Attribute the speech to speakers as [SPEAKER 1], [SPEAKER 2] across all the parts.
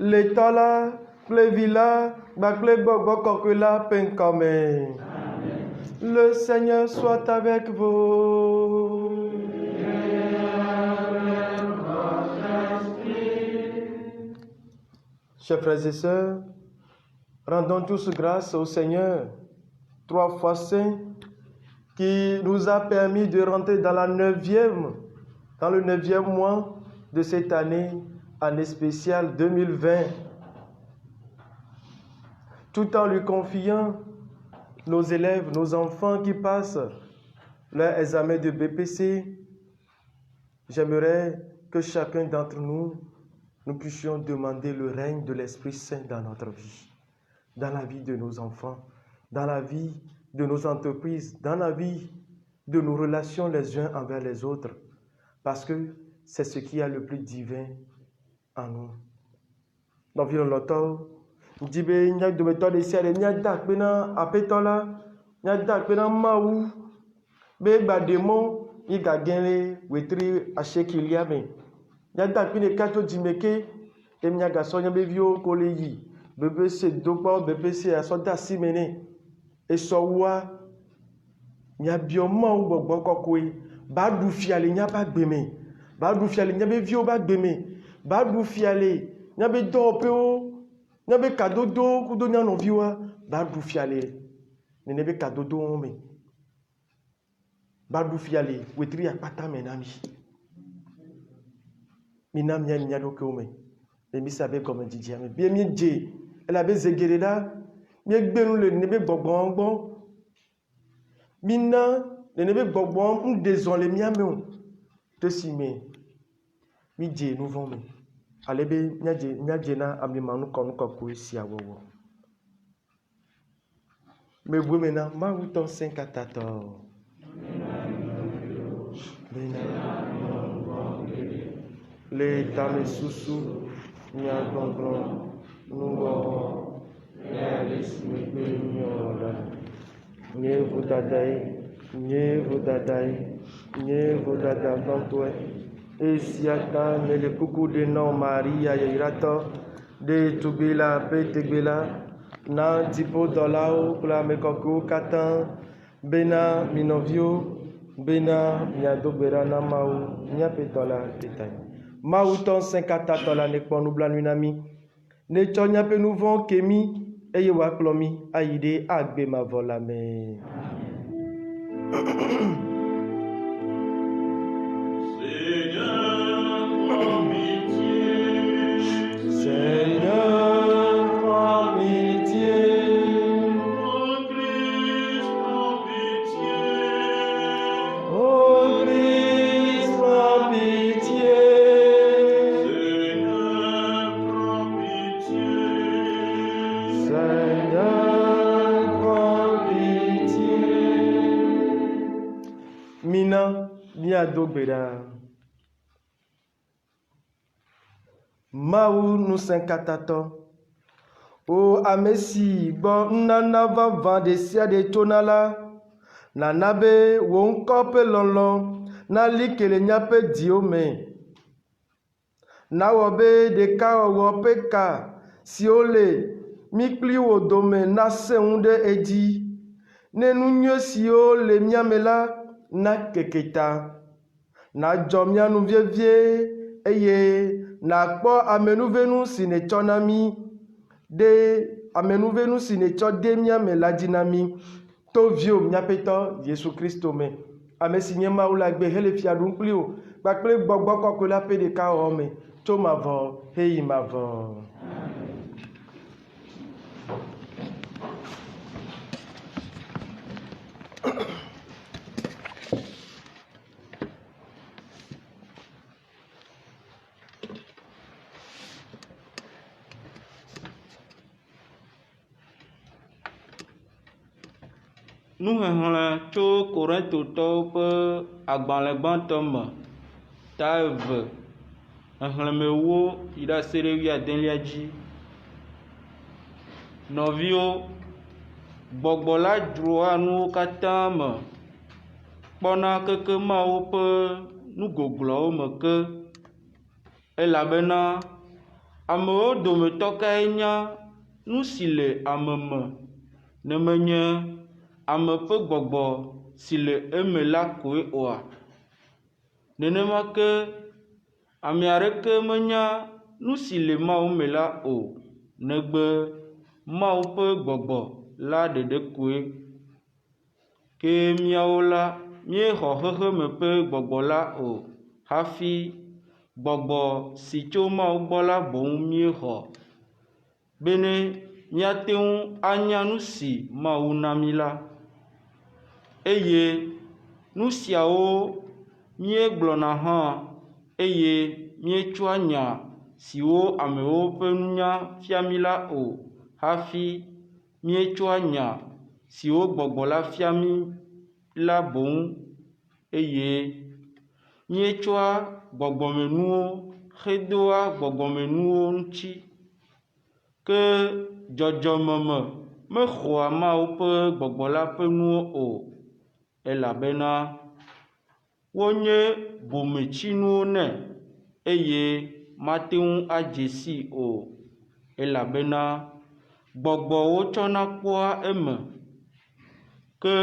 [SPEAKER 1] l'état là, le villa, le bobo la pencomé. Le Seigneur soit avec vous. Chers frères et sœurs, rendons tous grâce au Seigneur, 3 fois saint, qui nous a permis de rentrer dans le 9e mois de cette année spéciale 2020, tout en lui confiant nos élèves, nos enfants qui passent leur examen de BPC. J'aimerais que chacun d'entre nous puissions demander le règne de l'Esprit Saint dans notre vie, dans la vie de nos enfants, dans la vie de nos entreprises, dans la vie de nos relations les uns envers les autres, parce que c'est ce qui a le plus divin en nous. Donc, Dibe nya dometɔ de sia de nya da kpe na aƒetɔ la, nya da kpe na Mawu be gbademɔ yi gagẽ le wetri asiekilia me. Nya da kpe ɖeka to dzime ke emia gasɔ nya be viwo ko le yi BBC dokpɔ BBC asɔ da asi me ne esɔ wua nya biɔ Mawu gbɔgbɔ kɔkɔe ba ɖu fia le nya ba gbe me, ba ɖu fia le nya be viwo ba gbe me, ba ɖu fia le nya be dɔwɔƒewo. N'abe kadodo kudo nyano viwa ba du fiale ne nebe kadodo me ba du fiale wetri akpata me nami minam nya nya do ke me e mi sabe comme didie me bien mi je ela be zegere da mi gbenu le nebe gbogbon mina le nebe gbogbon désolé mi ame te si me mi je nous vont me alebe nyaje na amimanu konuko ko esi awowo me bwe na Mawu ton 5 le tame susu nya gbongron nuwo le smegbe nyola nye vodadai bantwe Esiata mele kuku de non Maria yirato de tubila petegbela na tipo dolao kula mekoko katan bena minovio bena miadobera na mau nyapetola tetai mau ton 5 tola ne ponu blanuinami ne chonya pe nouvon kemi eye wa plomi ayide agbe ma volame. Mina dogbera Mawu nous 5 o amesi bo nana va de sia de tonala nana be won kope lolo na likele nyape diome na wobe de ka wo peka si ole mikli wo dome na seunde edi nenu nyo si ole miamela na keketa na jomia nu vievie eye na kpo amenuvenu sinechonami de amenuvenu sinecho miame la dinami to vio miapeto Yesu Kristo me amesinye maula gbe hele fiadun plio bakple gbogbo kokko la pe de ka o me to mavo heyi mavo.
[SPEAKER 2] Nous hehla tso Korintotɔwo ƒe agbalẽgbãtɔ me ta eve exlẽme 10 yi ɖe ase ɖe 11 dzi. Nɔviwo, gbɔgbɔ la dzroa nuwo katã me kpɔna keke Mawu ƒe nugogloawo me ke elabena Amewo dometɔ kae nya nu si le ame me ne menye ame ƒe gbɔgbɔ si le eme la koe oa? Nenema ke ame aɖeke menya nu si le Mawu me la o, negbe Mawu ƒe gbɔgbɔ la ɖeɖe koe. Ke míawo la, míexɔ xexeme ƒe gbɔgbɔ la o, hafi gbɔgbɔ si tso Mawu gbɔ la boŋ míexɔ, bene míate ŋu anya nu si Mawu na mí la. Eye nu siawo míegblɔna hã, eye míetsɔa nya siwo amewo ƒe nunya fia mí la o, hafi míetsɔa nya siwo gbɔgbɔ la fia mí la boŋ, eye míetsɔa gbɔgbɔmenuwo hedoa gbɔgbɔmenuwo ŋuti. Ke dzɔdzɔme me mexɔa Mawu ƒe gbɔgbɔ la ƒe nuwo o, elabena wonye bometsinuwo nɛ, eye mate ŋu adze sii o, elabena gbɔgbɔwo tsɔna kpɔa eme, ke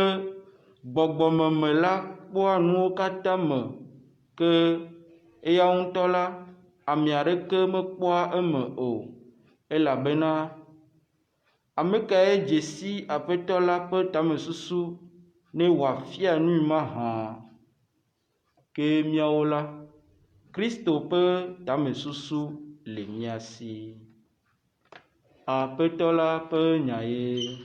[SPEAKER 2] gbɔgbɔmeme la kpɔa nuwo katã me, ke eya ŋutɔ la, ame aɖeke mekpɔa eme o, elabena ame kae dze si Aƒetɔ la ƒe tamesusu ne wòafia nui mahã? Ke míawo la, Kristo ƒe tamesusu le mía si. Aƒetɔ la ƒe nya ye.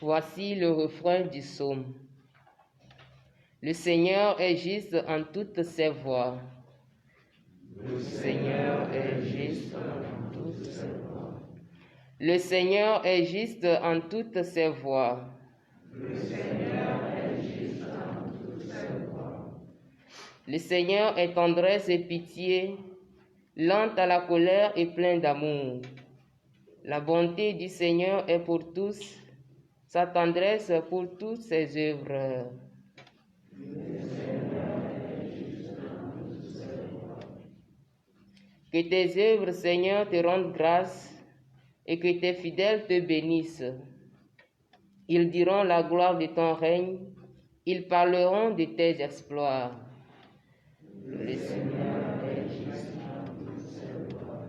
[SPEAKER 3] Voici le refrain du psaume. Le Seigneur est juste en toutes ses voies. Le Seigneur est juste en toutes ses voies. Le Seigneur est juste en toutes ses voies. Le Seigneur est juste en toutes ses voies. Le Seigneur est tendresse et pitié, lent à la colère et plein d'amour. La bonté du Seigneur est pour tous, sa tendresse pour toutes ses œuvres. Que tes œuvres, Seigneur, te rendent grâce et que tes fidèles te bénissent. Ils diront la gloire de ton règne, ils parleront de tes exploits. Le Seigneur est juste en toutes ses voies.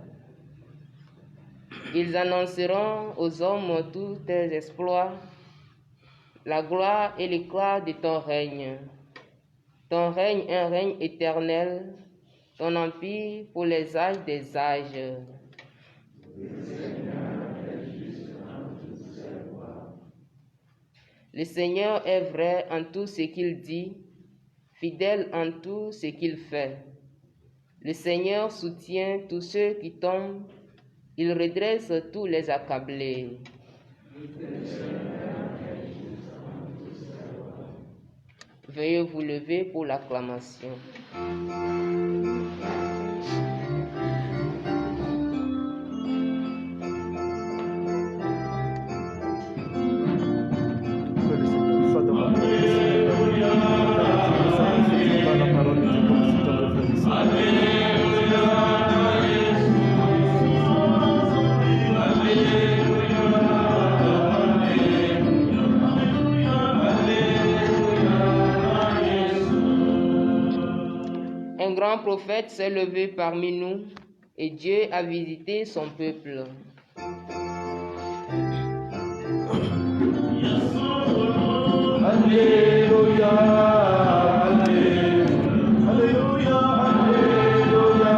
[SPEAKER 3] Ils annonceront aux hommes tous tes exploits, la gloire et l'éclat de ton règne. Ton règne est un règne éternel, ton empire pour les âges des âges. Le Seigneur est vrai en tout ce qu'il dit, fidèle en tout ce qu'il fait. Le Seigneur soutient tous ceux qui tombent, il redresse tous les accablés. Veuillez vous lever pour l'acclamation. Un grand prophète s'est levé parmi nous et Dieu a visité son peuple.
[SPEAKER 1] Alléluia, Alléluia, Alléluia, Alléluia,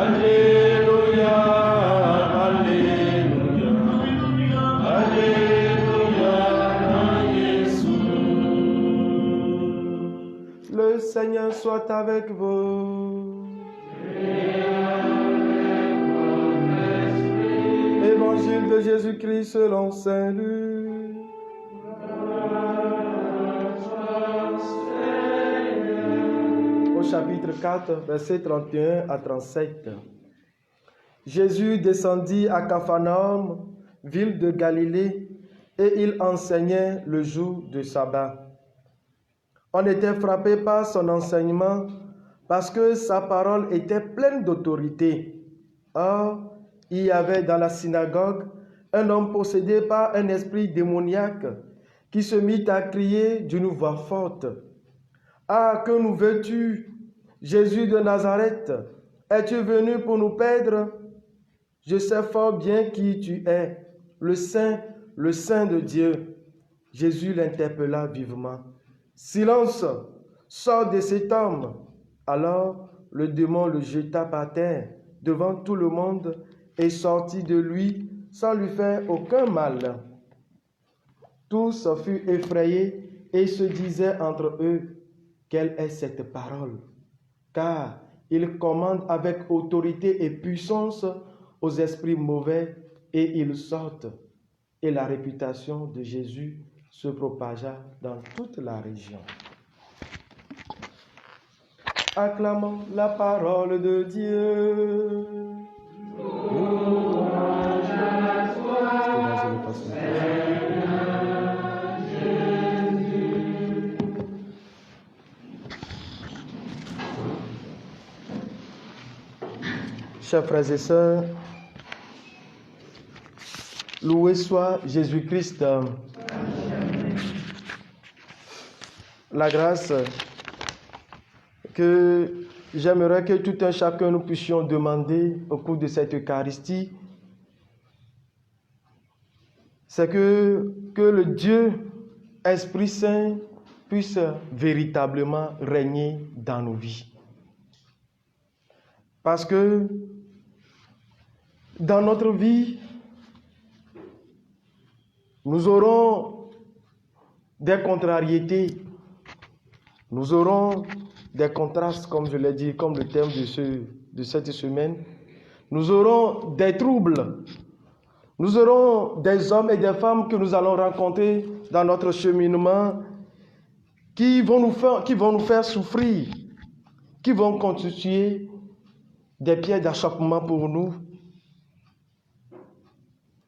[SPEAKER 1] Alléluia, Alléluia, Alléluia, le Seigneur soit avec vous. Évangile de Jésus-Christ selon Saint Luc. Au chapitre 4, versets 31 à 37. Jésus descendit à Capharnaüm, ville de Galilée, et il enseignait le jour de sabbat. On était frappé par son enseignement parce que sa parole était pleine d'autorité. Or, il y avait dans la synagogue un homme possédé par un esprit démoniaque qui se mit à crier d'une voix forte. « Ah, que nous veux-tu, Jésus de Nazareth? Es-tu venu pour nous perdre? Je sais fort bien qui tu es, le Saint de Dieu. » Jésus l'interpella vivement. « Silence, sors de cet homme. » Alors le démon le jeta par terre devant tout le monde et sortit de lui sans lui faire aucun mal. Tous furent effrayés et se disaient entre eux, « Quelle est cette parole? » Car il commande avec autorité et puissance aux esprits mauvais et ils sortent. Et la réputation de Jésus se propagea dans toute la région. Acclamons la parole de Dieu. Louange à toi, Seigneur Jésus. Chers frères et sœurs, loué soit Jésus-Christ. La grâce que j'aimerais que tout un chacun nous puissions demander au cours de cette Eucharistie, c'est que le Dieu Esprit Saint puisse véritablement régner dans nos vies. Parce que dans notre vie, nous aurons des contrariétés, nous aurons des contrastes, comme je l'ai dit, comme le thème de cette semaine. Nous aurons des troubles. Nous aurons des hommes et des femmes que nous allons rencontrer dans notre cheminement qui vont nous faire souffrir, qui vont constituer des pierres d'achoppement pour nous.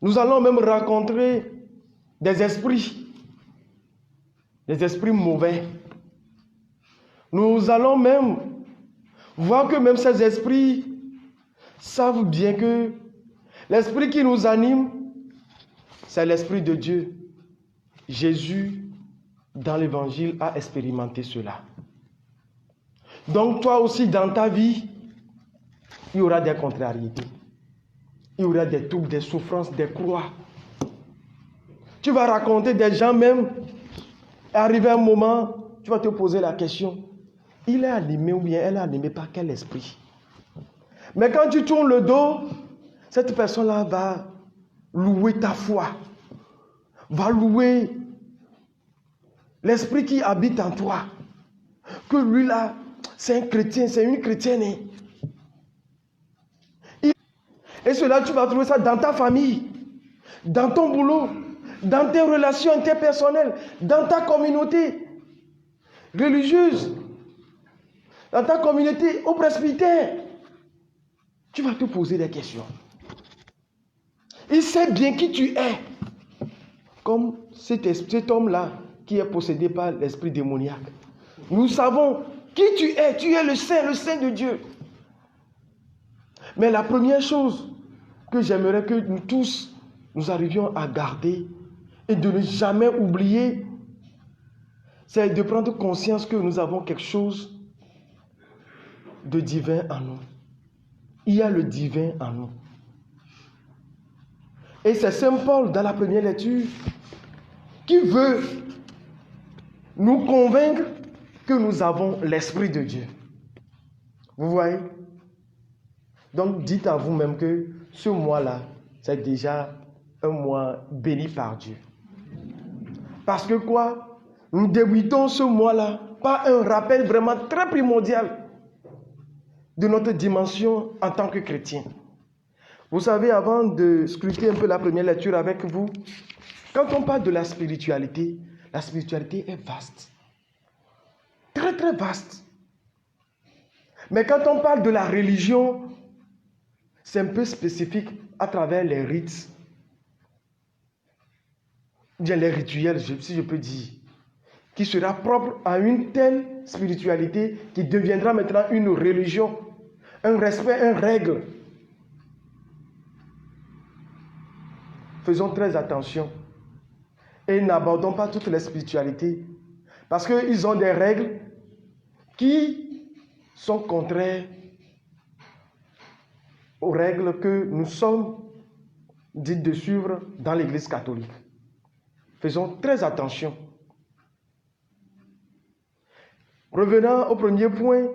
[SPEAKER 1] Nous allons même rencontrer des esprits mauvais. Nous allons même voir que même ces esprits savent bien que l'esprit qui nous anime, c'est l'Esprit de Dieu. Jésus, dans l'Évangile, a expérimenté cela. Donc toi aussi, dans ta vie, il y aura des contrariétés. Il y aura des troubles, des souffrances, des croix. Tu vas raconter des gens même, et arrivé un moment, tu vas te poser la question, il est animé ou bien elle est animée par quel esprit? Mais quand tu tournes le dos, cette personne-là va louer ta foi, va louer l'esprit qui habite en toi. Que lui là, c'est un chrétien, c'est une chrétienne. Et cela, tu vas trouver ça dans ta famille, dans ton boulot, dans tes relations interpersonnelles, dans ta communauté religieuse, dans ta communauté au presbytère. Tu vas te poser des questions. Il sait bien qui tu es. Comme cet homme-là qui est possédé par l'esprit démoniaque. Nous savons qui tu es le Saint de Dieu. Mais la première chose que j'aimerais que nous tous, nous arrivions à garder et de ne jamais oublier, c'est de prendre conscience que nous avons quelque chose de divin en nous. Il y a le divin en nous. Et c'est Saint Paul, dans la première lecture, qui veut nous convaincre que nous avons l'Esprit de Dieu. Vous voyez? Donc, dites à vous-même que ce mois-là, c'est déjà un mois béni par Dieu. Parce que quoi? Nous débutons ce mois-là par un rappel vraiment très primordial de notre dimension en tant que chrétien. Vous savez, avant de scruter un peu la première lecture avec vous, quand on parle de la spiritualité est vaste. Très très vaste. Mais quand on parle de la religion, c'est un peu spécifique à travers les rites, bien les rituels, si je peux dire, qui sera propre à une telle spiritualité qui deviendra maintenant une religion, un respect, une règle. Faisons très attention et n'abordons pas toutes les spiritualités parce qu'ils ont des règles qui sont contraires aux règles que nous sommes dites de suivre dans l'Église catholique. Faisons très attention. Revenons au premier point.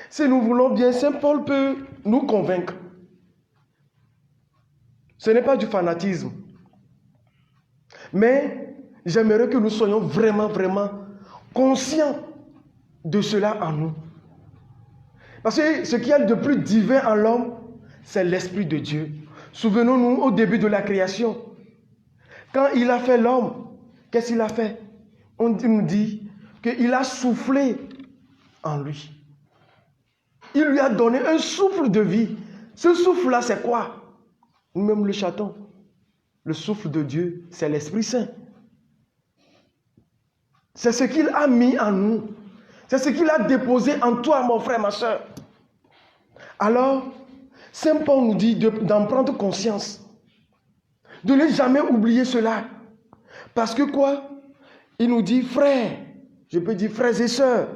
[SPEAKER 1] Si nous voulons bien, Saint Paul peut nous convaincre. Ce n'est pas du fanatisme. Mais j'aimerais que nous soyons vraiment conscients de cela en nous. Parce que ce qu'il y a de plus divin en l'homme, c'est l'Esprit de Dieu. Souvenons-nous au début de la création. Quand il a fait l'homme, qu'est-ce qu'il a fait? On nous dit qu'il a soufflé en lui. Il lui a donné un souffle de vie. Ce souffle-là, c'est quoi? Nous-mêmes le chantons. Le souffle de Dieu, c'est l'Esprit Saint. C'est ce qu'il a mis en nous. C'est ce qu'il a déposé en toi, mon frère, ma soeur. Alors, Saint Paul nous dit d'en prendre conscience. De ne jamais oublier cela. Parce que quoi? Il nous dit, frères, je peux dire frères et sœurs,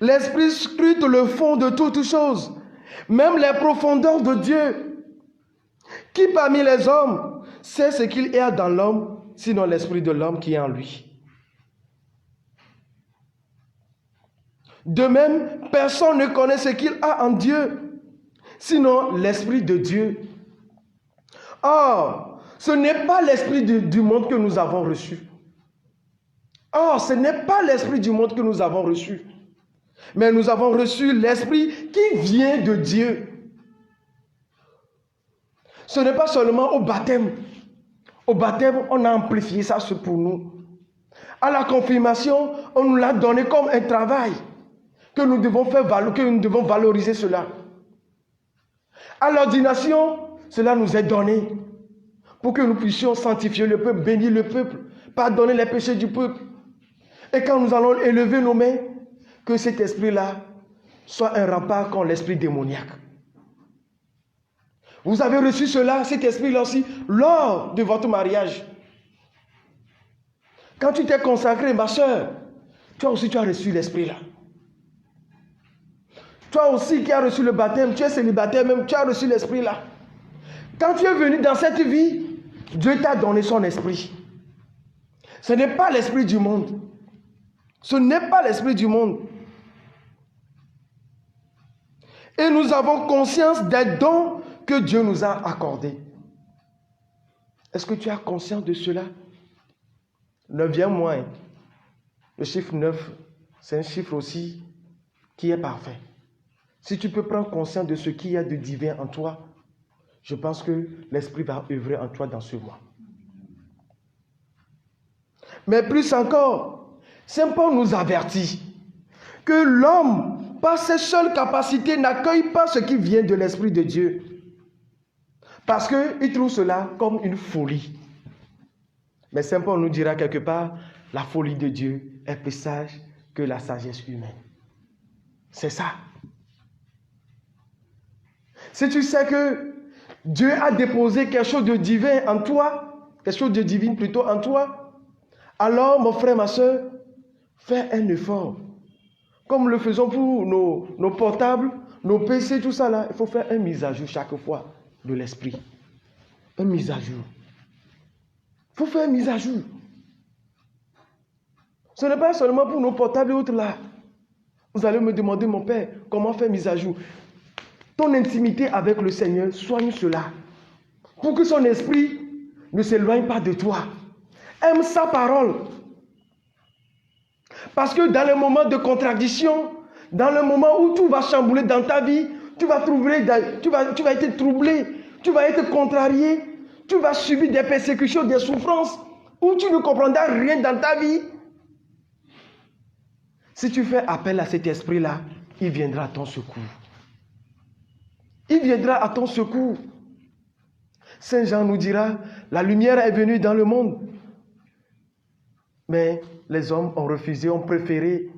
[SPEAKER 1] l'Esprit scrute le fond de toutes choses, même les profondeurs de Dieu. Qui parmi les hommes sait ce qu'il y a dans l'homme, sinon l'esprit de l'homme qui est en lui? De même, personne ne connaît ce qu'il a en Dieu, sinon l'Esprit de Dieu. Or, ce n'est pas l'esprit du monde que nous avons reçu. Or, ce n'est pas l'esprit du monde que nous avons reçu. Mais nous avons reçu l'esprit qui vient de Dieu. Ce n'est pas seulement au baptême. Au baptême, on a amplifié ça pour nous. À la confirmation, on nous l'a donné comme un travail que nous devons faire que nous devons valoriser cela. À l'ordination, cela nous est donné pour que nous puissions sanctifier le peuple, bénir le peuple, pardonner les péchés du peuple. Et quand nous allons élever nos mains, que cet esprit-là soit un rempart contre l'esprit démoniaque. Vous avez reçu cela, cet esprit-là aussi, lors de votre mariage. Quand tu t'es consacré, ma soeur, toi aussi tu as reçu l'esprit-là. Toi aussi qui as reçu le baptême, tu es célibataire même, tu as reçu l'esprit-là. Quand tu es venu dans cette vie, Dieu t'a donné son esprit. Ce n'est pas l'esprit du monde. Ce n'est pas l'esprit du monde. Et nous avons conscience des dons que Dieu nous a accordés. Est-ce que tu as conscience de cela? 9e mois. Le chiffre 9, c'est un chiffre aussi qui est parfait. Si tu peux prendre conscience de ce qu'il y a de divin en toi, je pense que l'Esprit va œuvrer en toi dans ce mois. Mais plus encore, Saint Paul nous avertit que l'homme, par ses seules capacités, n'accueille pas ce qui vient de l'Esprit de Dieu. Parce qu'il trouve cela comme une folie. Mais Saint Paul nous dira quelque part, la folie de Dieu est plus sage que la sagesse humaine. C'est ça. Si tu sais que Dieu a déposé quelque chose de divin en toi, quelque chose de divin plutôt en toi, alors mon frère, ma soeur, fais un effort. Comme le faisons pour nos portables, nos PC, tout ça là, il faut faire une mise à jour chaque fois de l'esprit. Une mise à jour. Il faut faire une mise à jour. Ce n'est pas seulement pour nos portables et autres là. Vous allez me demander, mon père, comment faire mise à jour. Ton intimité avec le Seigneur, soigne cela. Pour que son esprit ne s'éloigne pas de toi. Aime sa parole. Parce que dans le moment de contradiction, dans le moment où tout va chambouler dans ta vie, tu vas être troublé, tu vas être contrarié, tu vas subir des persécutions, des souffrances, où tu ne comprendras rien dans ta vie. Si tu fais appel à cet esprit-là, il viendra à ton secours. Il viendra à ton secours. Saint Jean nous dira, la lumière est venue dans le monde. Mais les hommes ont refusé, ont préféré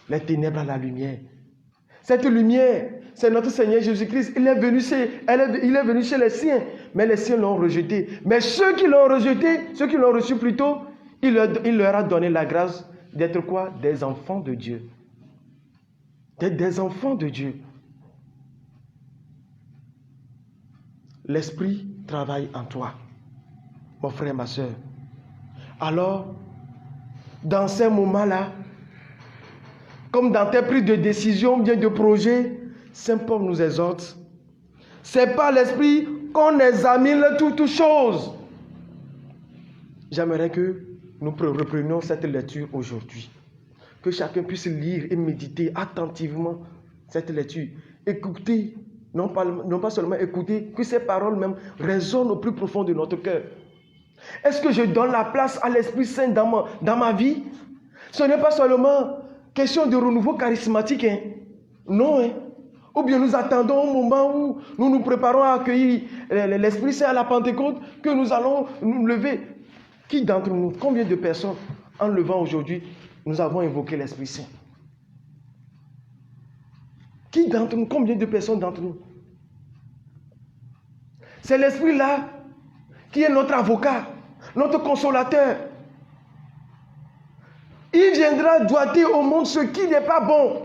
[SPEAKER 1] les ténèbres à la lumière. Cette lumière, c'est notre Seigneur Jésus-Christ. Il est venu chez les siens, mais les siens l'ont rejeté. Mais ceux qui l'ont rejeté, ceux qui l'ont reçu plutôt, il leur a donné la grâce d'être quoi? Des enfants de Dieu. D'être des enfants de Dieu. L'Esprit travaille en toi, mon frère, ma soeur. Alors, dans ces moments-là, comme dans tes prises de décision, bien de projet, Saint Paul nous exhorte. C'est par l'Esprit qu'on examine toutes choses. J'aimerais que nous reprenions cette lecture aujourd'hui. Que chacun puisse lire et méditer attentivement cette lecture. Écouter, non pas seulement écouter, que ces paroles même résonnent au plus profond de notre cœur. Est-ce que je donne la place à l'Esprit Saint dans ma vie? Ce n'est pas seulement question de renouveau charismatique. Non. Ou bien nous attendons au moment où nous nous préparons à accueillir l'Esprit Saint à la Pentecôte, que nous allons nous lever. Qui d'entre nous, combien de personnes, en levant aujourd'hui, nous avons invoqué l'Esprit Saint? Qui d'entre nous, combien de personnes d'entre nous? C'est l'Esprit-là qui est notre avocat, notre consolateur. Il viendra doiter au monde ce qui n'est pas bon.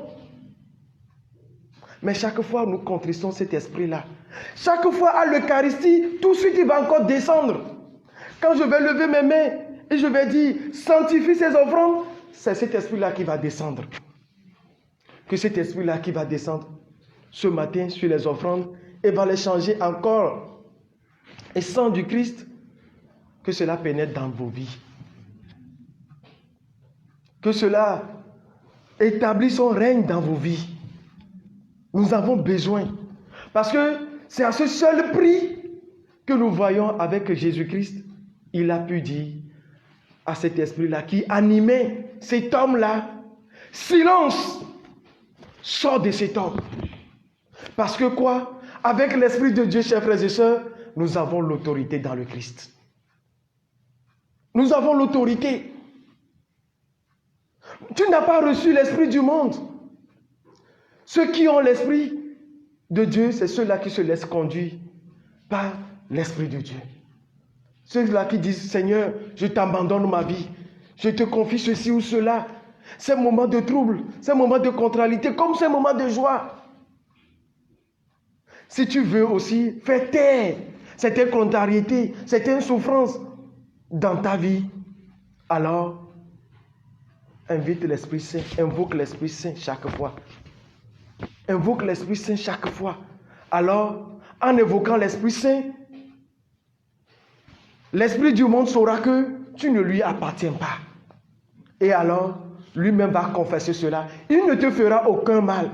[SPEAKER 1] Mais chaque fois, nous contristons cet esprit-là. Chaque fois à l'Eucharistie, tout de suite, il va encore descendre. Quand je vais lever mes mains et je vais dire, sanctifie ces offrandes, c'est cet esprit-là qui va descendre. Que cet esprit-là qui va descendre ce matin sur les offrandes et va les changer en corps et sang du Christ, que cela pénètre dans vos vies. Que cela établisse son règne dans vos vies. Nous avons besoin. Parce que c'est à ce seul prix que nous voyons avec Jésus-Christ. Il a pu dire à cet esprit-là qui animait cet homme-là, silence, sors de cet homme. Parce que quoi? Avec l'Esprit de Dieu, chers frères et sœurs, nous avons l'autorité dans le Christ. Nous avons l'autorité. Tu n'as pas reçu l'esprit du monde. Ceux qui ont l'esprit de Dieu, c'est ceux-là qui se laissent conduire par l'esprit de Dieu. Ceux-là qui disent, Seigneur, je t'abandonne ma vie. Je te confie ceci ou cela. Ces moments de trouble, ces moments de contrariété, comme ces moments de joie. Si tu veux aussi faire taire cette contrariété, cette souffrance dans ta vie, alors invite l'Esprit Saint, invoque l'Esprit Saint chaque fois. Invoque l'Esprit Saint chaque fois. Alors, en évoquant l'Esprit Saint, l'Esprit du monde saura que tu ne lui appartiens pas. Et alors, lui-même va confesser cela. Il ne te fera aucun mal.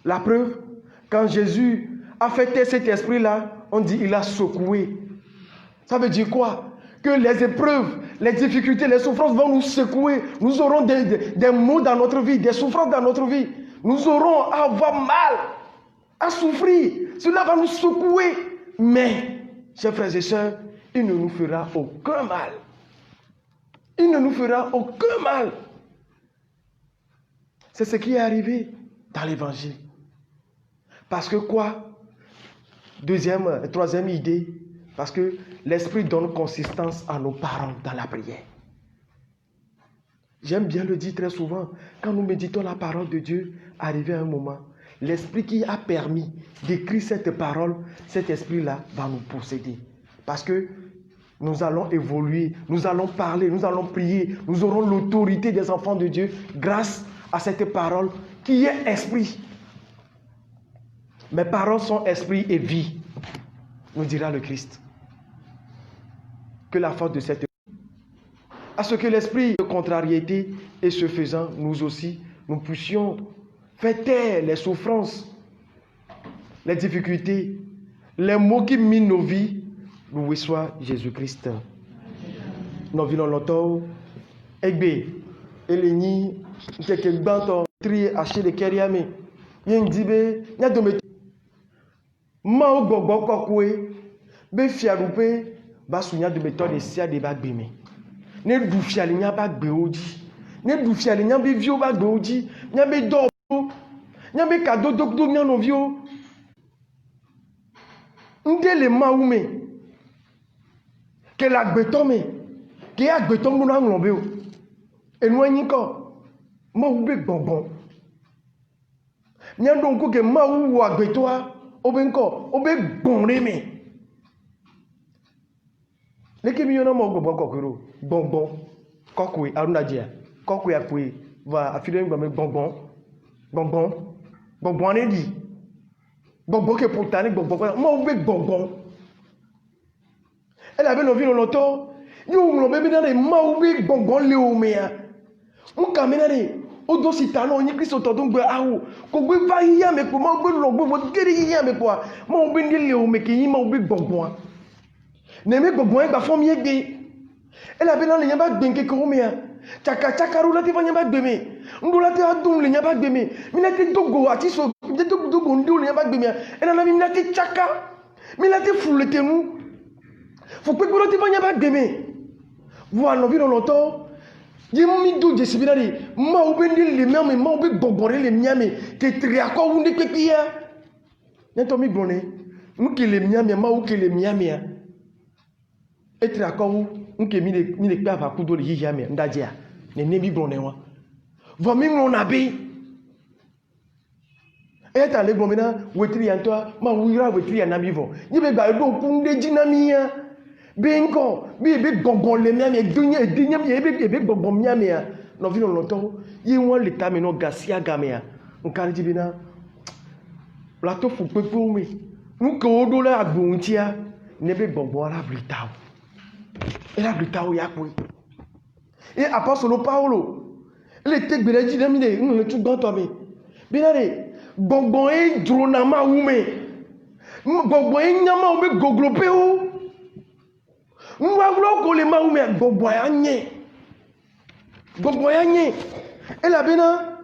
[SPEAKER 1] La preuve, quand Jésus a fait taire cet esprit-là, on dit il a secoué. Ça veut dire quoi? Que les épreuves, les difficultés, les souffrances vont nous secouer. Nous aurons des maux dans notre vie, des souffrances dans notre vie. Nous aurons à avoir mal, à souffrir. Cela va nous secouer. Mais, chers frères et sœurs, il ne nous fera aucun mal. Il ne nous fera aucun mal. C'est ce qui est arrivé dans l'évangile. Parce que quoi? Troisième idée, parce que l'Esprit donne consistance à nos paroles dans la prière. J'aime bien le dire très souvent, quand nous méditons la parole de Dieu, arrivé à un moment, l'Esprit qui a permis d'écrire cette parole, cet Esprit-là va nous posséder. Parce que nous allons évoluer, nous allons parler, nous allons prier, nous aurons l'autorité des enfants de Dieu grâce à cette parole qui est esprit. Mes paroles sont esprit et vie, nous dira le Christ. Que la force de cette à ce que l'esprit de contrariété et ce faisant, nous aussi, nous puissions faire taire les souffrances, les difficultés, les maux qui minent nos vies. Loué soit Jésus-Christ. Nous vivons longtemps. Egbe, Eleni, quelques bantos, tri, haché les kériamé. Yen dibe, n'y a de Mao gbogbo kokwe be fiarupe ba sunya de beto de sia de ba gbeme. Ne du fiali nya ba gbe oji. Ne du fiali nya be vio ba gbe oji, nya be do, nya be kado dokdo nya no vio. Ndele maume ke la gbeto me ke agbeto mu na nlombe o. Enu anyi ko mau be gbongbon. Nya don ko ke mau wo agbeto a obenko obe gbonre me. Leke mi yona mo gbongbon kokoro gbongbon kokwe arunajia kokwe akwe va afire ngba me gbongbon gbongbon ne di gbongbon ke potani gbongbon mo obe gbongbon. Elle avait no vi no loto yo nglo be mi na de ma obe gbongbon le o me ya. Mu kamena de o do sitano yin Kristo to do gbe awo ko gbe va ya me po ma gbe lo gbe mo gere ya me po ma obe ni le o me ke yin ma obe gbongbon. Ne me gbongbon gba fo mi egbe. Elle avait no le yan ba gbe nke ko me ya. Chaka ru lati fa yan ba gbe me. Ndo lati adun le yan ba gbe me. Mi na ti dogo ati so de dogo ndo le yan ba gbe me. Elle na mi na ti chaka. Mi na ti fulete mu. Faut que vous ne pas gagner. Voilà, nous vivons longtemps. Il mi do je sibinari. Ma obendi le miami, ma obe gbogboré le miami. Te triako ou ne pepia. N'ento mi bonne. Nous qui le miami, ma ou qui le miami. Et triako ou nous qui mi le pe ava kudo le yiyami. Ndadia. Ne mi bonne wa. Va mi mon abi. Et ta le bomena wetri antoa ma wira wetri anamivo. Ni be ba do kunde jinamia. Benko, be gongon le miami, dunya be gongon miami, no vino longtemps, y won le tamino gasia gamea. On cardi bina. La to fu pepe me. Nous ko do la agbontia, ne be gongon la britao. Et la britao ya kwe. Et apostole Paulo, il était bereji na mine, nous le tout grand toi me. Binare, gongon e dronama ume. Gongon e nyama ume goglope o. Mwaglo ko le maume gbogbo anye ela bena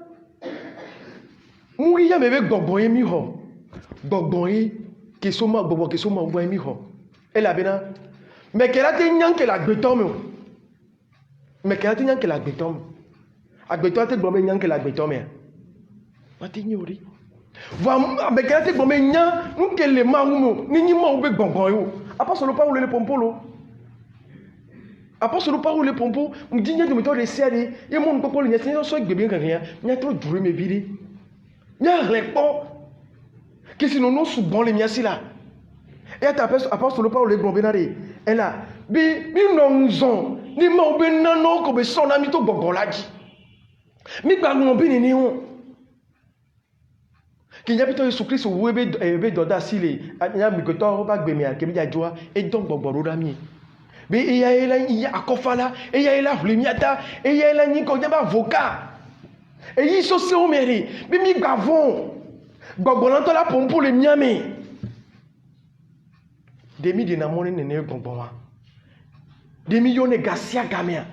[SPEAKER 1] muri ya mebe gbogbo mi ho gbogbo ke so ma gbogbo mi ho ela bena me kera te nyan ke la gbetom agbeto te gbogbo nyan ke la gbetom ma te nyori va me kera te gbogbo nyan nke le maume ni ma ube gbogbo yo apostole Paul le pompolo. Apostole Paul le pompo, me dit de méthode de série, et mon papa le Seigneur soit bien rien, n'y a trop duré mes vides. N'y a rien pas. Que sinon nous souvent les miens là. Et à ta apostole Paul le bombénari, et là, bi non zon, ni ma ben non comme son ami to bongolaji. Mi ba mon ben ni on. Qu'il y a plutôt Jésus Christ ou ebe doda sile, y a mi que toi ba gbe mi a kemi ya joa et donc bogboro rami. Be il y a akofala il y a la flemiata il y a la ni ko ba voka e yi so se o meri bi mi gbavon gbogbo to la pompo le miami demi de na moni ne gbogbo wa demi yo ne gasia gamia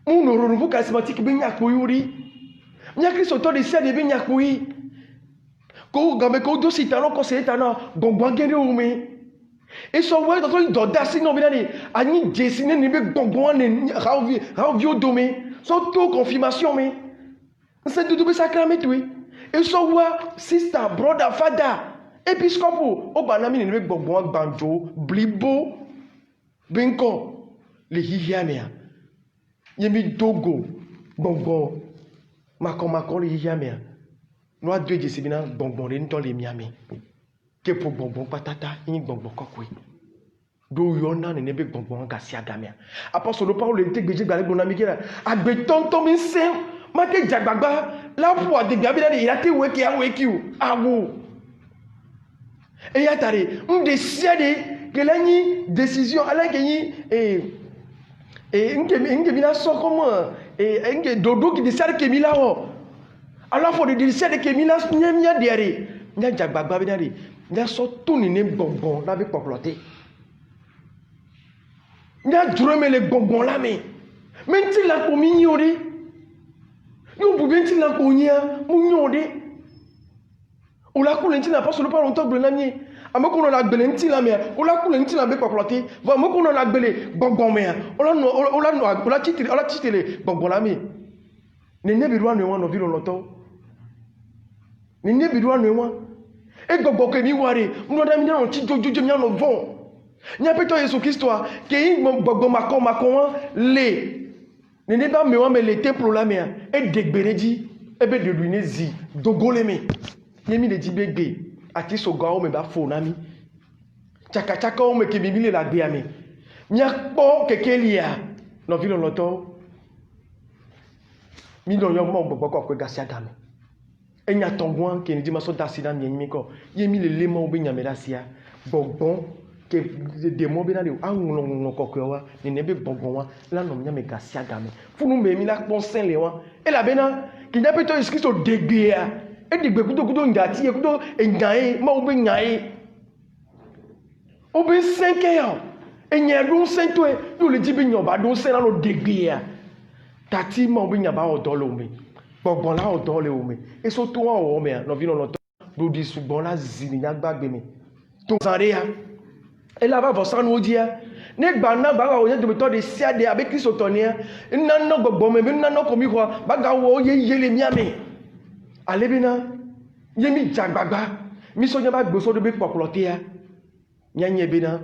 [SPEAKER 1] mu no renouveau charismatique bi nya ko yuri nya Kristo to de se de bi nya ko yi ko gambe ko do sitano ko se tano gbogbo gere o mi. Et so ouais dans une d'audace non binani ani dessiner ni be gongon ne ravio domé so to confirmation mais c'est tout sacrament oui et so ouais sister brother father épiscopo o banami ne be gongon banjo blibo benko le hihiamia yemi dogo gongon makon le hihiamia no Dieu de sibina gongon le dans les miami que pour bonbon patata in bonbon kokwe do yona ne be bonbon gasia gamia apostole Paul était gbeje gba le bonami kira agbe tonton mi se ma ke jagbagba la pour de gabi na il a te weki a weki o awo e ya tare décider que la ni décision ala ke ni nke mi na so comment nke dodo qui décide que mi la o alors faut de décider que mi na nyamia derrière nya jagbagba bi na ri nya so tuni ne gbongbon la bi poploté nya drome le gbongbon la me menti la ko mi nyori yo bu benti la ko nya mu nyode Ola coulenti n'a pas solo pas longtemps blenami. Amo kono na gbelenti la mer. Ola coulenti na be paploti. Va mo kono na gbele gbongbon mer. Ola titele gbongbon la mi. Ne ne bi no no vi longtemps. Ne ne bi no wa. E gbogbo ke mi ware. Mo da mi na ti jojo mi no von. Nya peto Yesu Kristo a ke yin gbogbo makon le. Ne ne ba me wa me le temple la mer. E degbereji ebe de lui ne zi dogole me. Yemi le dibegbe ati soga o me ba fo na mi. Chaka o me ke mi le la gbe ami. Mi akpo keke lia no vi longtemps. Mi don yo mo gbogbo ko gasi agame. Enya tongwan ke ni di maso dasida mi mi ko. Yemi le lemo obi nyame dasia. Gbogbo ke de mo bi na le anwon kokko wa ni ne be gbogbo wa la no nyame gasi agame. Funu me mi la ponsen le wa. E la bena ki nya peto iskiso degbe ya. E degbe kudo ngati e kudo engae ma obi nyae. Obi 5 ya. Enya dun sento e yo le jibi nyoba dun sen na no degbe ya. Tati ma obi nyaba odo lo mi. Gbogbo la odo le o mi. E so to wa o mi no vi no to do di sugbon la zini nya gbagbe mi. To sare ya. E la ba vo sanu odi ya. Negba na ba o yen to to de sia de abe Kristo to ni ya. Nna no gbogbo me nna no komi ko ba ga wo yele mi ami. Alebina yemi jagbagba mi so nya ba gbo so do be popolote ya. Nya nye bina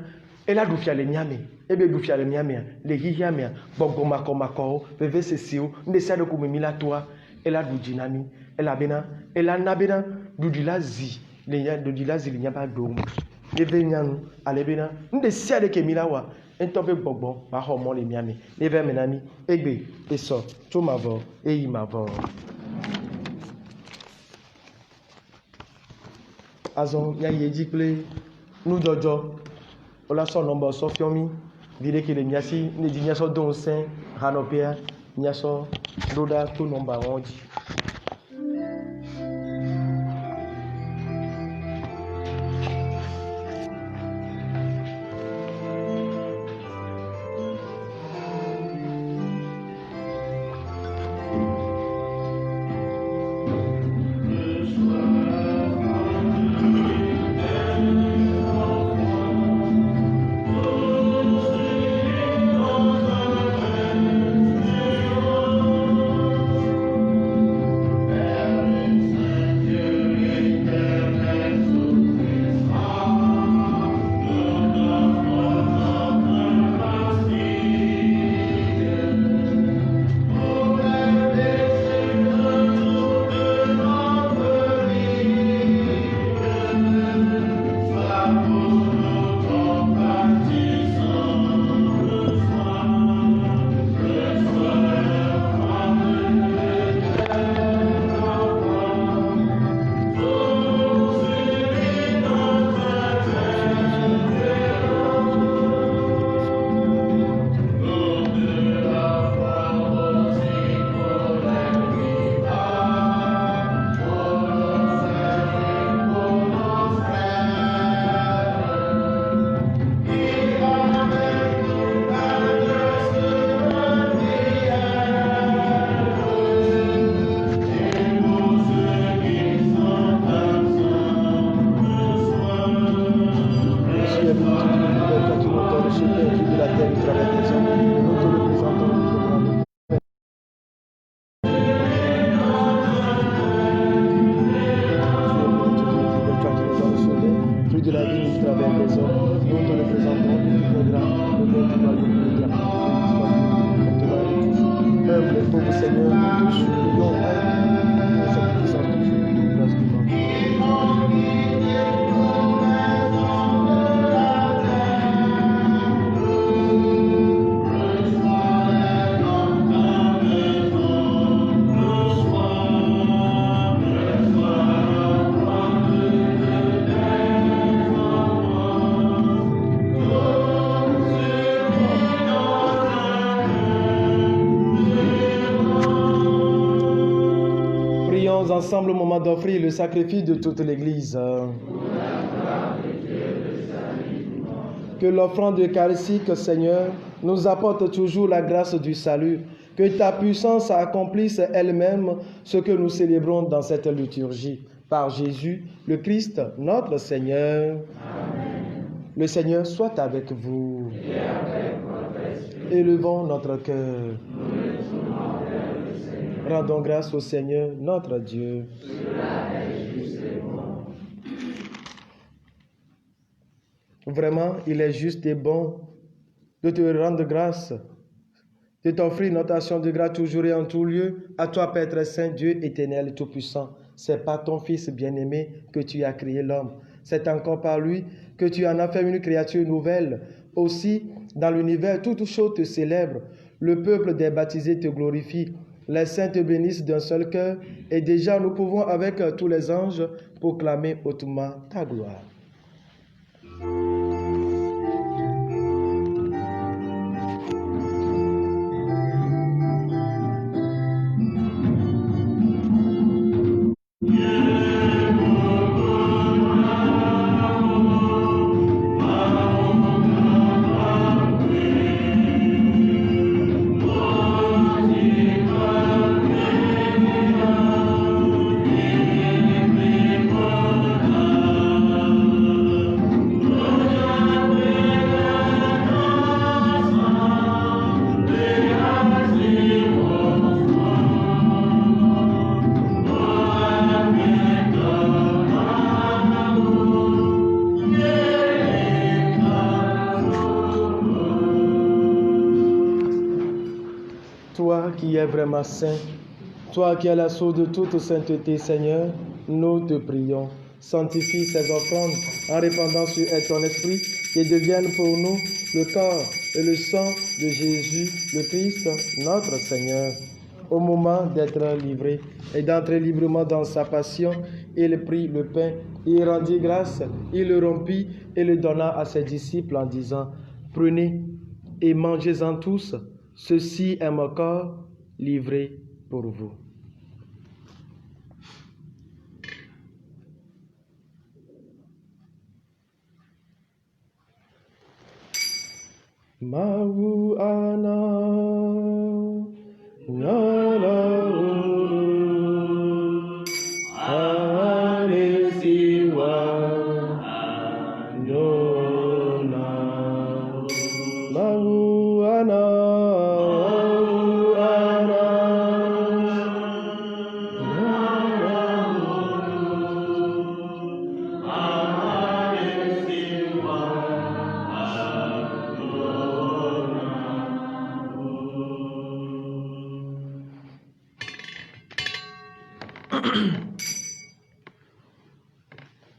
[SPEAKER 1] e la du fiale mi ami. Ebe du fiale mi ami le hihia mi gbogbo mako beve sesio nde sia de ko mi la toa e la du jinami e la bina e la na bina du dilazi le nya do dilazi le nya ba do ebe nyanu alebina nde sia de ke mi la wa ento be gbogbo ba ho mo le mi ami ebe menami egbe eso to mavo e yi mavo azon ya yeji ple nu jojo ola so number so fiomi vire ke le nyasi ne di nyaso don sen hanopia nyaso doda to number 1 ji. Ensemble au moment d'offrir le sacrifice de toute l'Église. Que l'offrande eucharistique, Seigneur, nous apporte toujours la grâce du salut. Que ta puissance accomplisse elle-même ce que nous célébrons dans cette liturgie. par Jésus, le Christ, notre Seigneur. Le Seigneur soit avec vous.
[SPEAKER 4] Et avec votre esprit.
[SPEAKER 1] Élevons notre cœur.
[SPEAKER 4] Nous le tournons vers le Seigneur.
[SPEAKER 1] Rendons grâce au Seigneur, notre Dieu.
[SPEAKER 4] Cela est juste et bon.
[SPEAKER 1] Vraiment, il est juste et bon de te rendre grâce, de t'offrir notre action de grâce toujours et en tout lieu. À toi, Père très saint, Dieu éternel et tout-puissant. C'est par ton Fils bien-aimé que tu as créé l'homme. C'est encore par lui que tu en as fait une créature nouvelle. Aussi, dans l'univers, toutes choses te célèbrent. Le peuple des baptisés te glorifie. Les saints te bénissent d'un seul cœur. Et déjà, nous pouvons, avec tous les anges, proclamer hautement ta gloire. Toi qui es vraiment saint, toi qui es la source de toute sainteté, Seigneur, nous te prions. Sanctifie ces offrandes en répandant sur elles ton esprit, et deviennent pour nous le corps et le sang de Jésus, le Christ, notre Seigneur. Au moment d'être livré et d'entrer librement dans sa passion, il prit le pain, il rendit grâce, il le rompit et le donna à ses disciples en disant: Prenez et mangez-en tous, ceci est mon corps livré pour vous. Mauana Nala Alesiwa Nona Mauana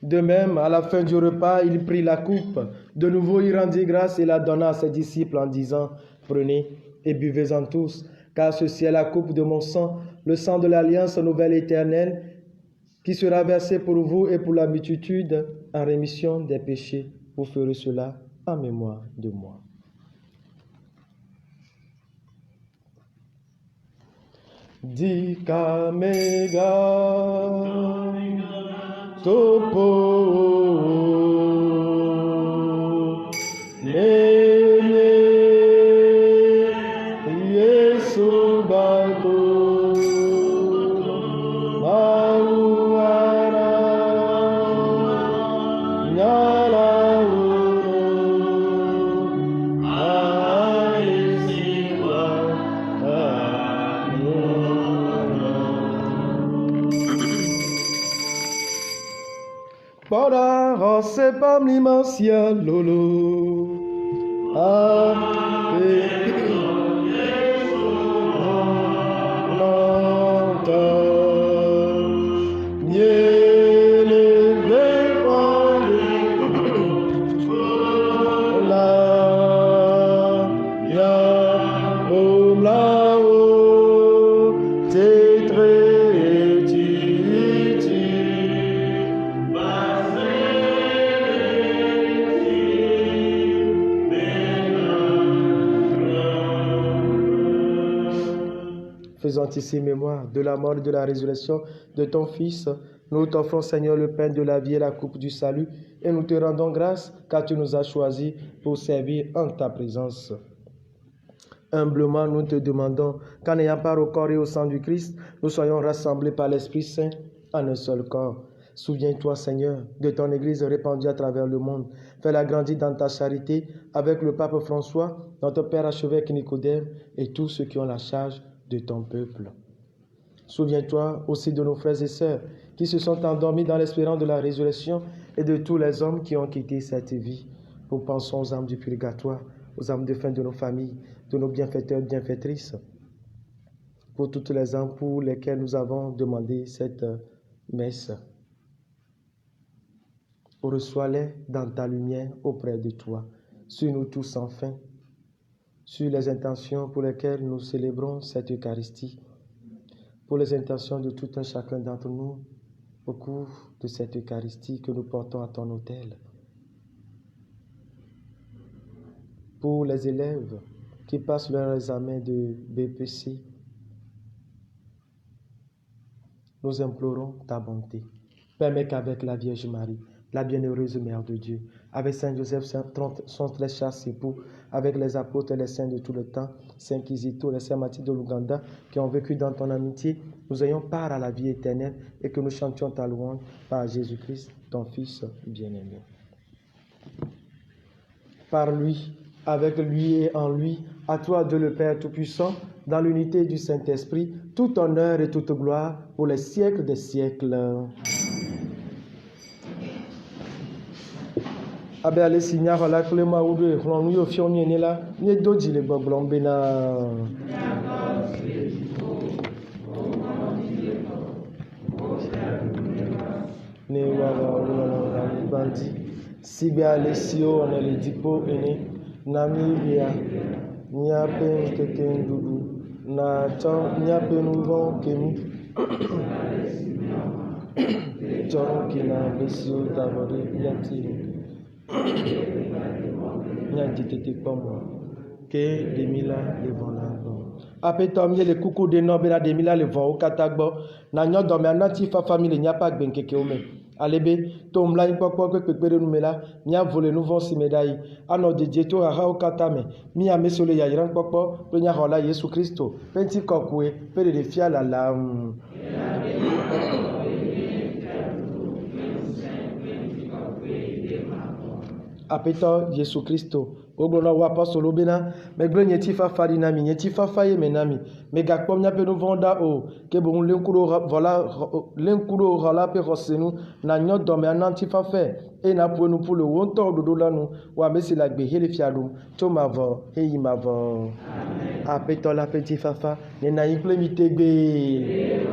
[SPEAKER 1] De même, à la fin du repas, il prit la coupe. De nouveau, il rendit grâce et la donna à ses disciples en disant: Prenez et buvez-en tous, car ceci est la coupe de mon sang, le sang de l'alliance nouvelle et éternelle, qui sera versé pour vous et pour la multitude en rémission des péchés. Vous ferez cela en mémoire de moi. Dikamega Topo Nene Yesu Bako Mauara Nyala Aisiwa Para rose pamlimasia lolo Ave Nanta Niele Vepale La Ya Omlao Tetre Titi Faisant ici mémoire de la mort et de la résurrection de ton Fils, nous t'offrons, Seigneur, le pain de la vie et la coupe du salut, et nous te rendons grâce car tu nous as choisis pour servir en ta présence. Humblement, nous te demandons qu'en ayant part au corps et au sang du Christ, nous soyons rassemblés par l'Esprit Saint en un seul corps. Souviens-toi, Seigneur, de ton Église répandue à travers le monde. Fais-la grandir dans ta charité avec le pape François, notre Père archevêque Nicodème et tous ceux qui ont la charge de ton peuple. Souviens-toi aussi de nos frères et sœurs qui se sont endormis dans l'espérance de la résurrection et de tous les hommes qui ont quitté cette vie. Nous pensons aux âmes du purgatoire, aux âmes défuntes de nos familles, de nos bienfaiteurs et bienfaitrices, pour toutes les âmes pour lesquelles nous avons demandé cette messe. Reçois-les dans ta lumière auprès de toi, sur nous tous enfin, sur les intentions pour lesquelles nous célébrons cette Eucharistie, pour les intentions de tout un chacun d'entre nous au cours de cette Eucharistie que nous portons à ton autel, pour les élèves qui passent leur examen de BPC, nous implorons ta bonté. Permets qu'avec la Vierge Marie, la bienheureuse Mère de Dieu, avec Saint Joseph, son très cher époux, avec les apôtres et les saints de tout le temps, Saint Kizito, les saints Mathilde de l'Ouganda, qui ont vécu dans ton amitié, nous ayons part à la vie éternelle et que nous chantions ta louange par Jésus-Christ, ton Fils bien-aimé. Par lui, avec lui et en lui, à toi, Dieu le Père Tout-Puissant, dans l'unité du Saint-Esprit, tout honneur et toute gloire pour les siècles des siècles. Abe ale si nya la kple mawu ɖo exlɔ̃ nu yiwo fiɔ mie ne la míedo dzi le gbɔgblɔm bena ne wawɔ anyigba ŋuti si be ale siwo wɔnɛ le dziƒo ene na míelia míaƒe ŋkekeŋuɖuɖu natsɔ míaƒe nu vɔ̃wo ke mí tsɔ nu ke na ame siwo da vɔ ɖe mía ŋuti ke demila le vɔ̃ la gbɔ. Aƒetɔ mie le kuku ɖe nɔ bena demila le vɔ̃wo katã gbɔ. Na nyɔ dɔme anati fafa mi le míaƒe agbenkekewo me. Ale be to mlanyikpɔkpɔ kple kpekpeɖeŋu me la, míavo le nu vɔ̃ si me ɖayi. Anɔ dedie to xaxawo katã me. Mi ame siwo le yayram kpɔkpɔ kple nyaxɔla Yesu Kristo ƒe ŋutikɔkɔe ƒe ɖeɖefia lalam. Aƒetɔ Yesu Kristo, wogblɔ na wo apɔstolo bena megblẽ nye ŋutifafa ɖi na mi, nye ŋutifafa ye me na mi. Megakpɔ míaƒe nu vɔ̃wo ɖa o, ke boŋ lé ŋku ɖo xɔ la ƒe xɔsenu, nànyɔ dɔme ana ŋutifafae eye nàƒo nu ƒu le wo ŋutɔ ɖoɖo la nu, wo ame si le agbe hele fia ɖum tso mavɔ heyi mavɔ. Aƒetɔ la ƒe ŋutifafa nena anyi kple mi tegbee.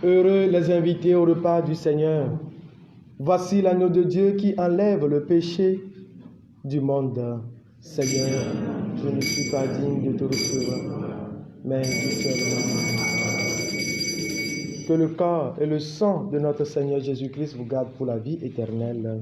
[SPEAKER 1] Heureux les invités au repas du Seigneur. Voici l'agneau de Dieu qui enlève le péché du monde. Seigneur, je ne suis pas digne de te recevoir, mais dis seulement. Que le corps et le sang de notre Seigneur Jésus-Christ vous gardent pour la vie éternelle.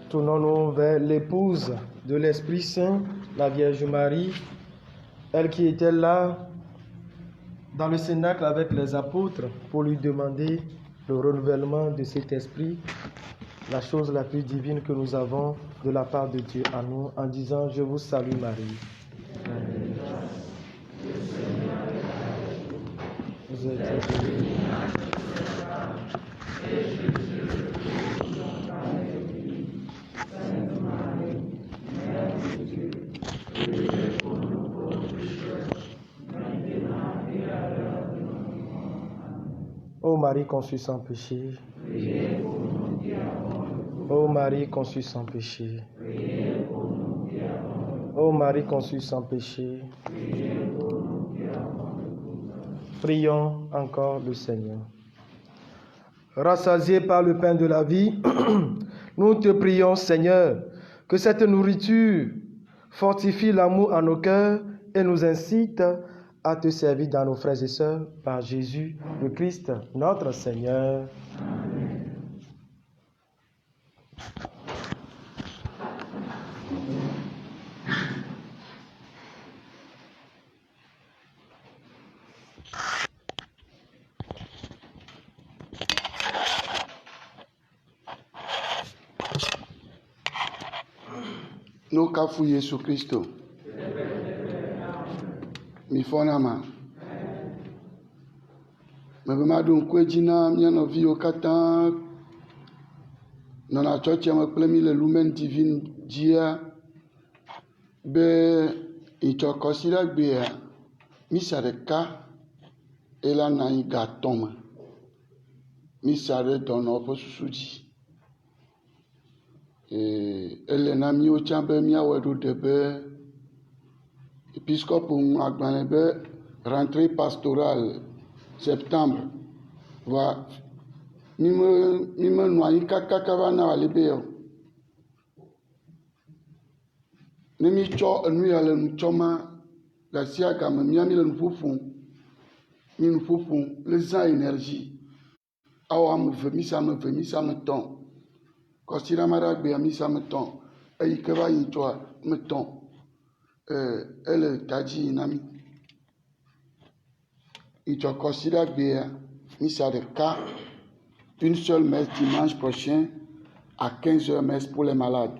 [SPEAKER 1] Tournons-nous vers l'épouse de l'Esprit Saint, la Vierge Marie, elle qui était là dans le cénacle avec les apôtres pour lui demander le renouvellement de cet esprit, la chose la plus divine que nous avons de la part de Dieu à nous, en disant: je vous salue Marie. Vous êtes bénie. Ô Marie conçue sans péché, ô Marie conçue sans péché, ô Marie conçue sans péché, prions encore le Seigneur. Rassasiés par le pain de la vie, nous te prions, Seigneur, que cette nourriture fortifie l'amour en nos cœurs et nous incite à te servir dans nos frères et sœurs par Jésus le Christ, notre Seigneur. Amen.
[SPEAKER 5] Nous cafou Jésus Christ. Mi fonama. Me bema dun kwejina miano vio katan nana church me kple mi le lumen divine dia be ito kosira gbe mi sare ka ela na iga toma mi sare dono po susuji ele na mi o chambe mi awedo debe épiscope Agbanebe, rentrée pastorale, septembre, va mime noyi kaka va na walibe yo. Ne mi tsɔ enu ya le nu tsɔma le asia game mi le nu ƒoƒom, mi nu ƒoƒom le zã énergie. Awɔ ame eve, mi se ame eve, mi se ame etɔ̃. Kɔsira ma ɖe agbea mi se ame etɔ̃. Eyi ke va yi tsɔa ame etɔ̃. Elle tadji nami. Il te considère bien, missa de cas, une seule messe dimanche prochain à 15h messe pour les malades.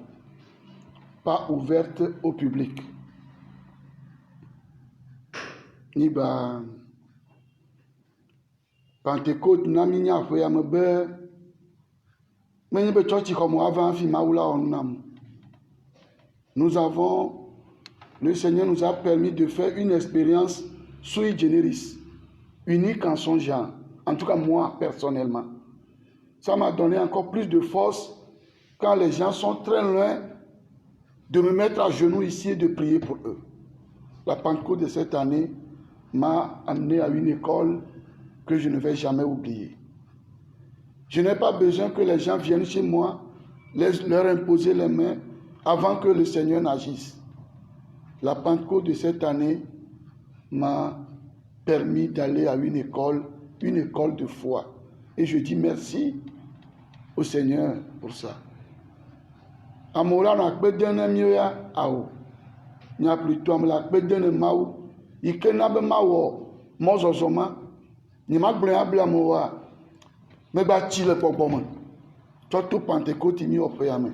[SPEAKER 5] Pas ouverte au public. Ni ba Pentecôte nami nya foya me be mais be church comme avant fi maoula onam. Nous avons Le Seigneur nous a permis de faire une expérience sui generis, unique en son genre. En tout cas, moi, personnellement. Ça m'a donné encore plus de force quand les gens sont très loin de me mettre à genoux ici et de prier pour eux. La Pentecôte de cette année m'a amené à une école que je ne vais jamais oublier. Je n'ai pas besoin que les gens viennent chez moi, leur imposer les mains avant que le Seigneur n'agisse. La Pentecôte de cette année m'a permis d'aller à une école de foi. Et je dis merci au Seigneur pour ça. Amoura na kpedene mioya awo. Nya plutôt amla kpedene mawu. Ikena be mawo mozozoma. Ni magble abla mowa. Me ba ti le pogboma. Toto Pentecôte mi opeyame.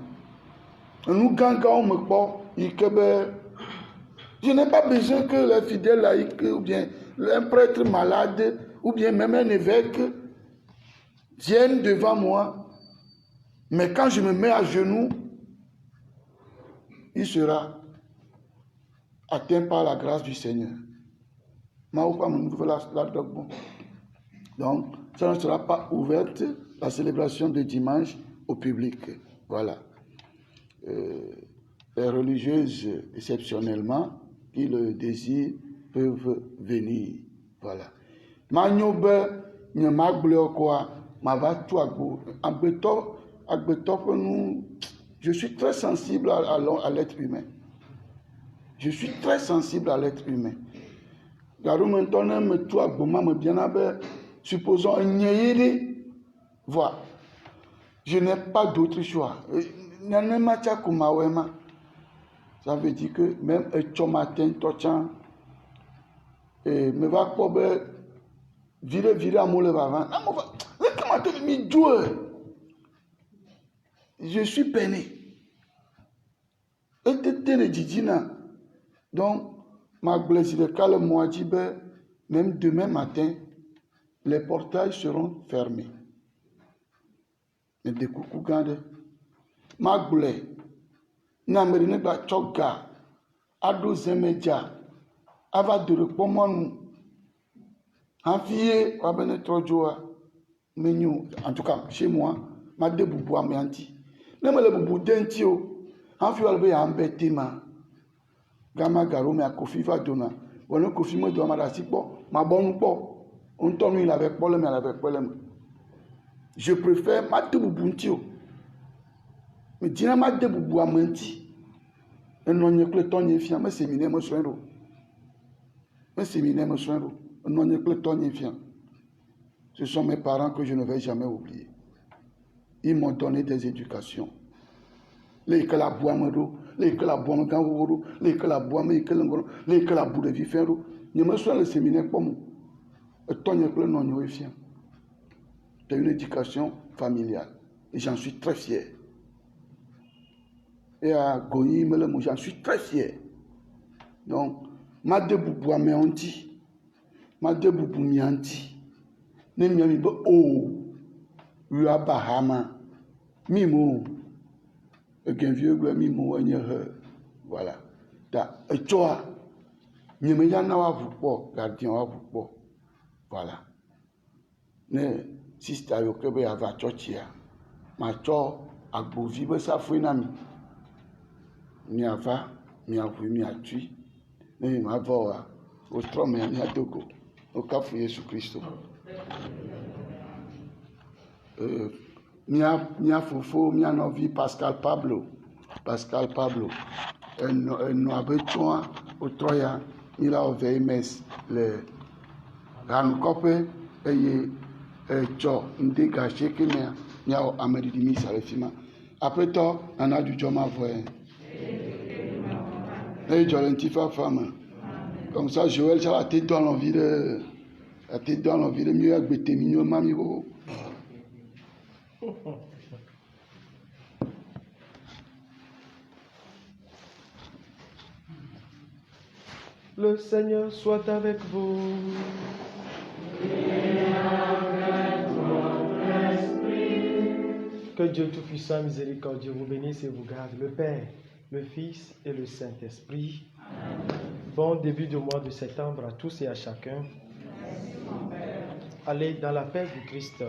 [SPEAKER 5] Nous ganga on me po ikebe. Je n'ai pas besoin que les fidèles laïcs ou bien un prêtre malade ou bien même un évêque viennent devant moi. Mais quand je me mets à genoux, il sera atteint par la grâce du Seigneur. Donc, ça ne sera pas ouverte, la célébration de dimanche, au public. Voilà. Les religieuses, exceptionnellement, qui le désirent, peuvent venir. Voilà. Magnobe, nye ma gblɔ koa ma va tu agbo agbetɔ ƒe nu. Je suis très sensible à l'être humain. Je suis très sensible à l'être humain. Gaɖome ŋutɔ ne me tu agbo ma me biana be supposons nye ye ɖe voa je n'ai pas d'autre choix. Nenema tsaku ma wɔe ma. Ça veut dire que même etsɔ matin ŋutɔ tsã me va kpɔ be viɖe amewo le vava. Na mo va leke ma te mi dzoe. Je suis peiné. Etete le dzidzina. Donc, ma gblẽ zi ɖeka le mɔa dzi be même demain matin, les portails seront fermés. De kuku gã ɖe. Ma gblẽ ne ame ɖe ne gba tsɔ ga aɖo zeme dza ava do ɖe kpɔ mɔnu hafi ye woabe ne trɔ dzoa menyo. En tout cas, chez moi, ma de bubu amea ŋuti. Ne me le bubu de ŋuti o, hafi wale be yeambɛ tema. Gama Gaɖome a Kofi va dona. Bon, ne Kofi me do ama ɖe asi kpɔ, ma bɔ nu kpɔ. Ŋutɔ nu yi la be kpɔ le me, la be kpɔ le me. Je préfère ma de bubu ŋuti o. Me dina ma de bubu ame ŋuti. Enɔ nye kple tɔ nye fia, me se mi ne me srɔ̃e ɖo. Me se mi ne me srɔ̃e ɖo. Enɔ nye kple tɔ nye fia. Ce sont mes parents que je ne vais jamais oublier. Ils m'ont donné des éducations. Les que la bois me do, les que la bois me gangoro, les que la bois me que l'engoro, les que la boue de vifero. Je me suis le séminaire comme et ton que le non yoifien. Tu as une éducation familiale et j'en suis très fier. Et à Goyi me le mot, j'en suis très fier. Donc, ma de boubou à mes anti, ma de boubou mi anti. Ne mi ami bo oh, ua bahama, mimo. Again, vieux gars, mimo, voilà. Ta, et toi, n'y me y'en a vous pas, gardien à vous pas. Voilà. Ne, si c'est à l'occasion, à va chochia. Ma cho, à beau vivre sa fouinami. Mi ava, mi avu, mi atui. Ne, ma voix, au trône, mi a togo. Au café Jésus Christ. Mia fofo, mia novi Pascal Pablo. No abetsɔa wotrɔya mi la ove mes le ranukɔƒe eye etsɔ ŋde gasi ke miawɔ ameɖiɖi mi sa le fi ma. Aƒetɔ nana dzudzɔ ma vɔe. Ne dzɔ le ŋutifafa me. Comme ça Joël ça la te do alɔvi ɖe mi agbete mi nyo ma mi wo.
[SPEAKER 1] Le Seigneur soit avec vous.
[SPEAKER 4] Et avec votre esprit.
[SPEAKER 1] Que Dieu Tout-Puissant, miséricordieux, vous bénisse et vous garde, le Père, le Fils et le Saint-Esprit. Bon début du mois de septembre à tous et à chacun. Allez dans la paix du Christ.